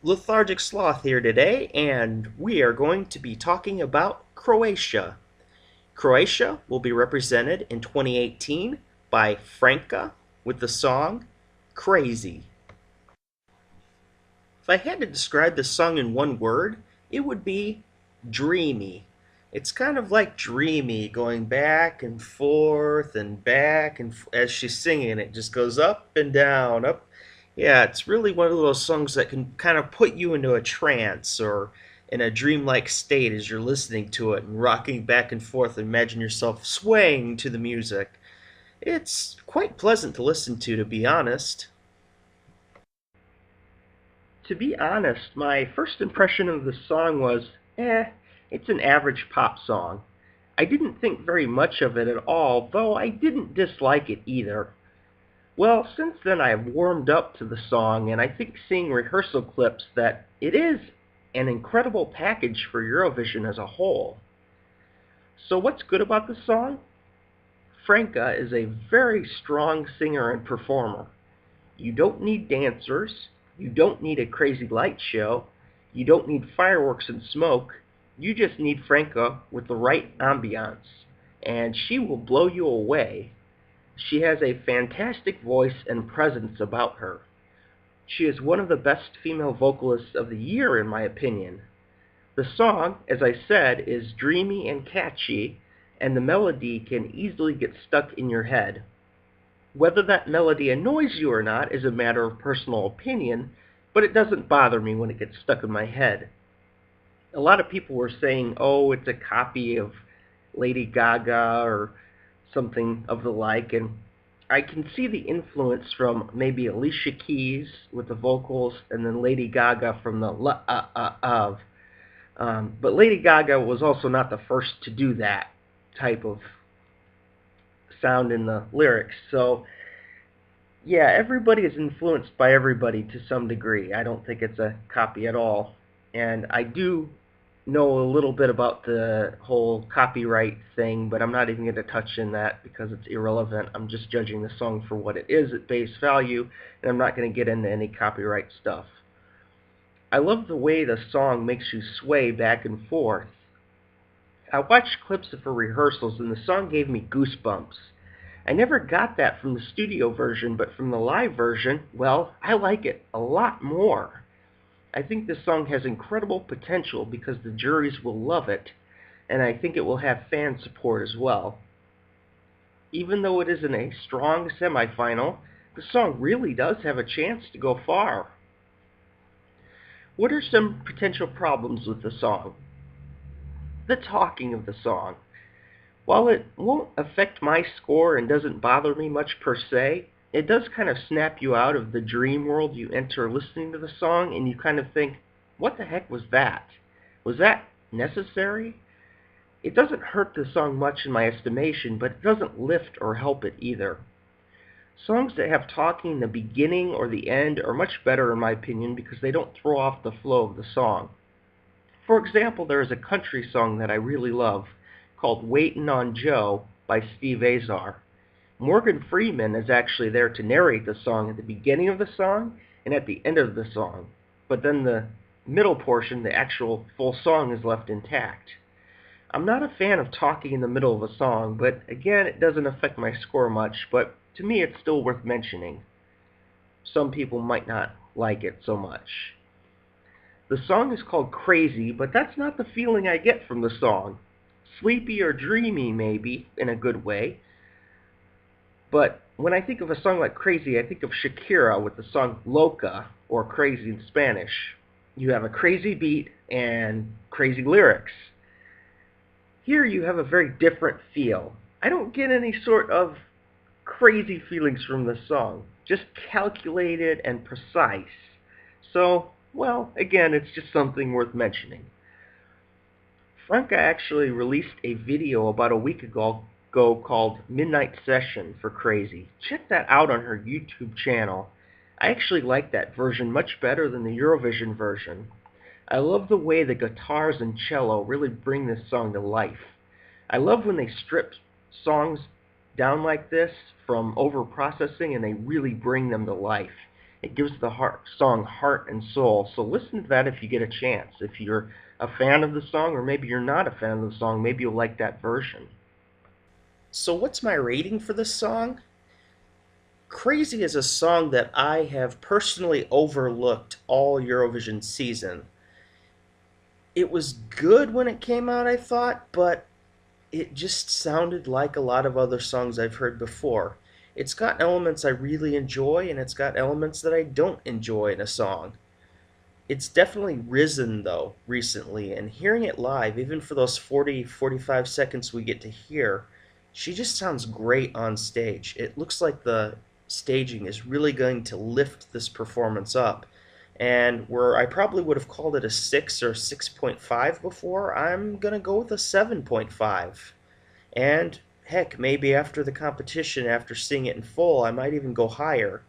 Lethargic Sloth here today, and we are going to be talking about Croatia. Croatia will be represented in 2018 by Franka with the song Crazy. If I had to describe this song in one word, it would be dreamy. It's kind of like dreamy, going back and as she's singing. It just goes up and down, up. Yeah, it's really one of those songs that can kind of put you into a trance or in a dreamlike state as you're listening to it and rocking back and forth. Imagine yourself swaying to the music. It's quite pleasant to listen to be honest. To be honest, my first impression of the song was, it's an average pop song. I didn't think very much of it at all, though I didn't dislike it either. Well, since then I have warmed up to the song, and I think seeing rehearsal clips that it is an incredible package for Eurovision as a whole. So what's good about the song? Franka is a very strong singer and performer. You don't need dancers. You don't need a crazy light show. You don't need fireworks and smoke. You just need Franka with the right ambiance, and she will blow you away. She has a fantastic voice and presence about her. She is one of the best female vocalists of the year, in my opinion. The song, as I said, is dreamy and catchy, and the melody can easily get stuck in your head. Whether that melody annoys you or not is a matter of personal opinion, but it doesn't bother me when it gets stuck in my head. A lot of people were saying, oh, it's a copy of Lady Gaga or something of the like, and I can see the influence from maybe Alicia Keys with the vocals and then Lady Gaga from the of. But Lady Gaga was also not the first to do that type of sound in the lyrics. So, yeah, everybody is influenced by everybody to some degree. I don't think it's a copy at all. And I do know a little bit about the whole copyright thing, but I'm not even going to touch in that because it's irrelevant. I'm just judging the song for what it is at face value, and I'm not going to get into any copyright stuff. I love the way the song makes you sway back and forth. I watched clips of her rehearsals, and the song gave me goosebumps. I never got that from the studio version, but from the live version, well, I like it a lot more. I think this song has incredible potential because the juries will love it, and I think it will have fan support as well. Even though it isn't a strong semifinal, the song really does have a chance to go far. What are some potential problems with the song? The talking of the song. While it won't affect my score and doesn't bother me much per se, it does kind of snap you out of the dream world you enter listening to the song, and you kind of think, what the heck was that? Was that necessary? It doesn't hurt the song much in my estimation, but it doesn't lift or help it either. Songs that have talking in the beginning or the end are much better in my opinion because they don't throw off the flow of the song. For example, there is a country song that I really love called Waitin' on Joe by Steve Azar. Morgan Freeman is actually there to narrate the song at the beginning of the song and at the end of the song, but then the middle portion, the actual full song, is left intact. I'm not a fan of talking in the middle of a song, but again, it doesn't affect my score much, but to me it's still worth mentioning. Some people might not like it so much. The song is called Crazy, but that's not the feeling I get from the song. Sleepy or dreamy, maybe, in a good way. But when I think of a song like Crazy, I think of Shakira with the song Loca, or Crazy in Spanish. You have a crazy beat and crazy lyrics. Here you have a very different feel. I don't get any sort of crazy feelings from this song, just calculated and precise. So, well, again, it's just something worth mentioning. Franka actually released a video about a week ago called Midnight Session for Crazy. Check that out on her YouTube channel. I actually like that version much better than the Eurovision version. I love the way the guitars and cello really bring this song to life. I love when they strip songs down like this from over-processing and they really bring them to life. It gives the song heart and soul. So listen to that if you get a chance. If you're a fan of the song, or maybe you're not a fan of the song, maybe you'll like that version. So, what's my rating for this song? Crazy is a song that I have personally overlooked all Eurovision season. It was good when it came out, I thought, but it just sounded like a lot of other songs I've heard before. It's got elements I really enjoy, and it's got elements that I don't enjoy in a song. It's definitely risen, though, recently, and hearing it live, even for those 45 seconds we get to hear, she just sounds great on stage. It looks like the staging is really going to lift this performance up. And where I probably would have called it a 6 or 6.5 before, I'm going to go with a 7.5. And heck, maybe after the competition, after seeing it in full, I might even go higher.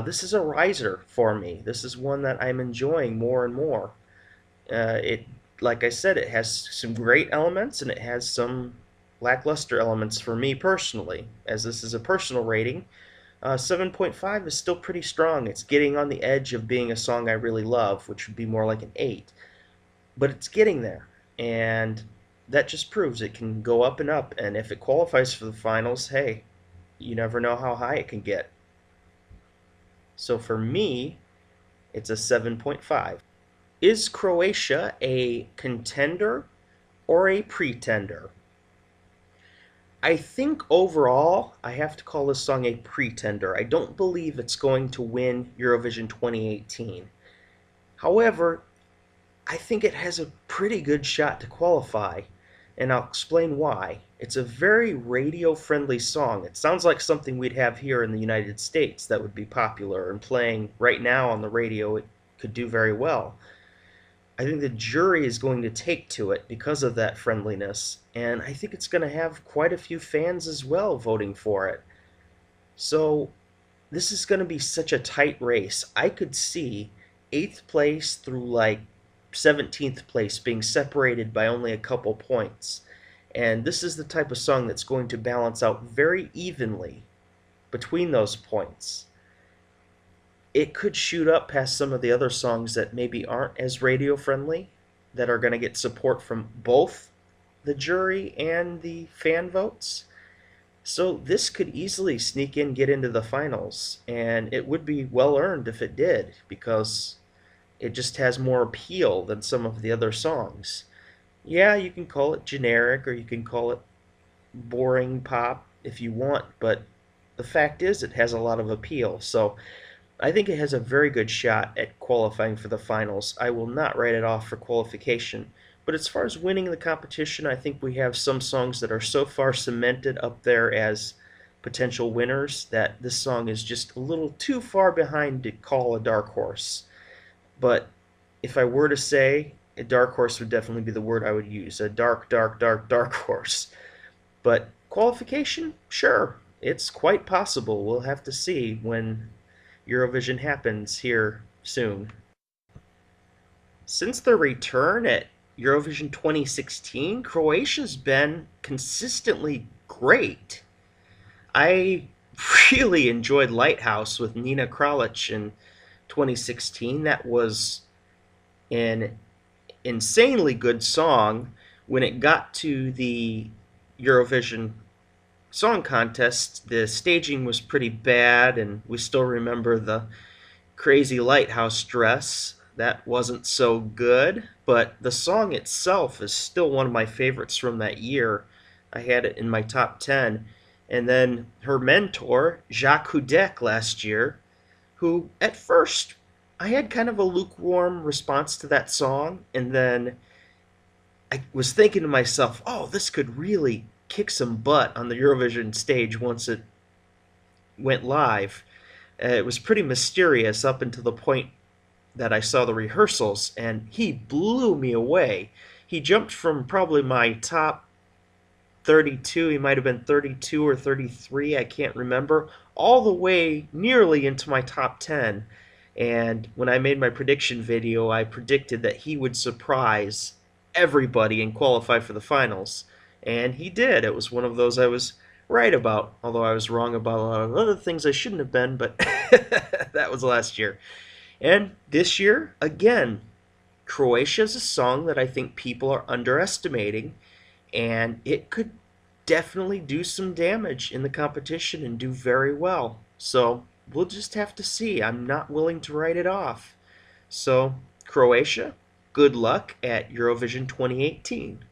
This is a riser for me. This is one that I'm enjoying more and more. It, like I said, it has some great elements and it has some lackluster elements for me personally. As this is a personal rating, 7.5 is still pretty strong. It's getting on the edge of being a song I really love, which would be more like an 8. But it's getting there, and that just proves it can go up and up. And if it qualifies for the finals, hey, you never know how high it can get. So for me, it's a 7.5. Is Croatia a contender or a pretender? I think overall, I have to call this song a pretender. I don't believe it's going to win Eurovision 2018. However, I think it has a pretty good shot to qualify, and I'll explain why. It's a very radio-friendly song. It sounds like something we'd have here in the United States that would be popular, and playing right now on the radio, it could do very well. I think the jury is going to take to it because of that friendliness, and I think it's going to have quite a few fans as well voting for it. So this is going to be such a tight race. I could see 8th place through like 17th place being separated by only a couple points. And this is the type of song that's going to balance out very evenly between those points. It could shoot up past some of the other songs that maybe aren't as radio friendly, that are going to get support from both the jury and the fan votes. So this could easily sneak in, get into the finals, and it would be well earned if it did, because it just has more appeal than some of the other songs. Yeah, you can call it generic or you can call it boring pop if you want, but the fact is it has a lot of appeal. So I think it has a very good shot at qualifying for the finals. I will not write it off for qualification. But as far as winning the competition, I think we have some songs that are so far cemented up there as potential winners that this song is just a little too far behind to call a dark horse. But if I were to say, a dark horse would definitely be the word I would use. A dark, dark, dark, dark horse. But qualification? Sure. It's quite possible. We'll have to see when Eurovision happens here soon. Since their return at Eurovision 2016, Croatia's been consistently great. I really enjoyed Lighthouse with Nina Kralic in 2016. That was an insanely good song. When it got to the Eurovision Song Contest, the staging was pretty bad, and we still remember the crazy lighthouse dress. That wasn't so good, but the song itself is still one of my favorites from that year. I had it in my top 10. And then her mentor, Jaques Houdek, last year, who at first I had kind of a lukewarm response to that song, and then I was thinking to myself, oh, this could really kick some butt on the Eurovision stage once it went live. It was pretty mysterious up until the point that I saw the rehearsals, and he blew me away. He jumped from probably my top 32, he might have been 32 or 33, I can't remember, all the way nearly into my top 10. And when I made my prediction video, I predicted that he would surprise everybody and qualify for the finals. And he did. It was one of those I was right about, although I was wrong about a lot of other things I shouldn't have been, but That was last year. And this year, again, Croatia is a song that I think people are underestimating, and it could definitely do some damage in the competition and do very well. So we'll just have to see. I'm not willing to write it off. So, Croatia, good luck at Eurovision 2018.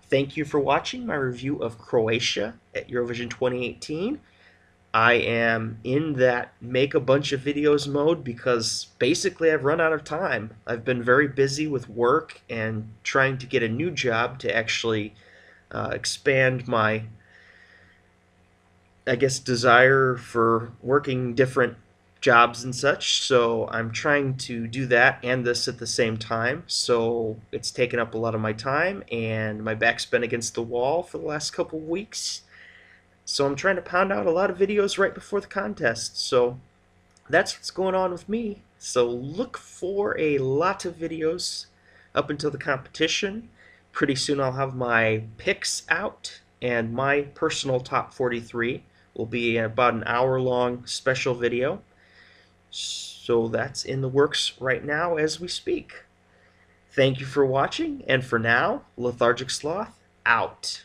Thank you for watching my review of Croatia at Eurovision 2018. I am in that make a bunch of videos mode because basically I've run out of time. I've been very busy with work and trying to get a new job to actually expand my, I guess, desire for working different jobs and such. So I'm trying to do that and this at the same time. So it's taken up a lot of my time, and my back's been against the wall for the last couple of weeks. So I'm trying to pound out a lot of videos right before the contest. So that's what's going on with me. So look for a lot of videos up until the competition. Pretty soon I'll have my picks out, and my personal top 43 will be about an hour-long special video. So that's in the works right now as we speak. Thank you for watching, and for now, Lethargic Sloth, out.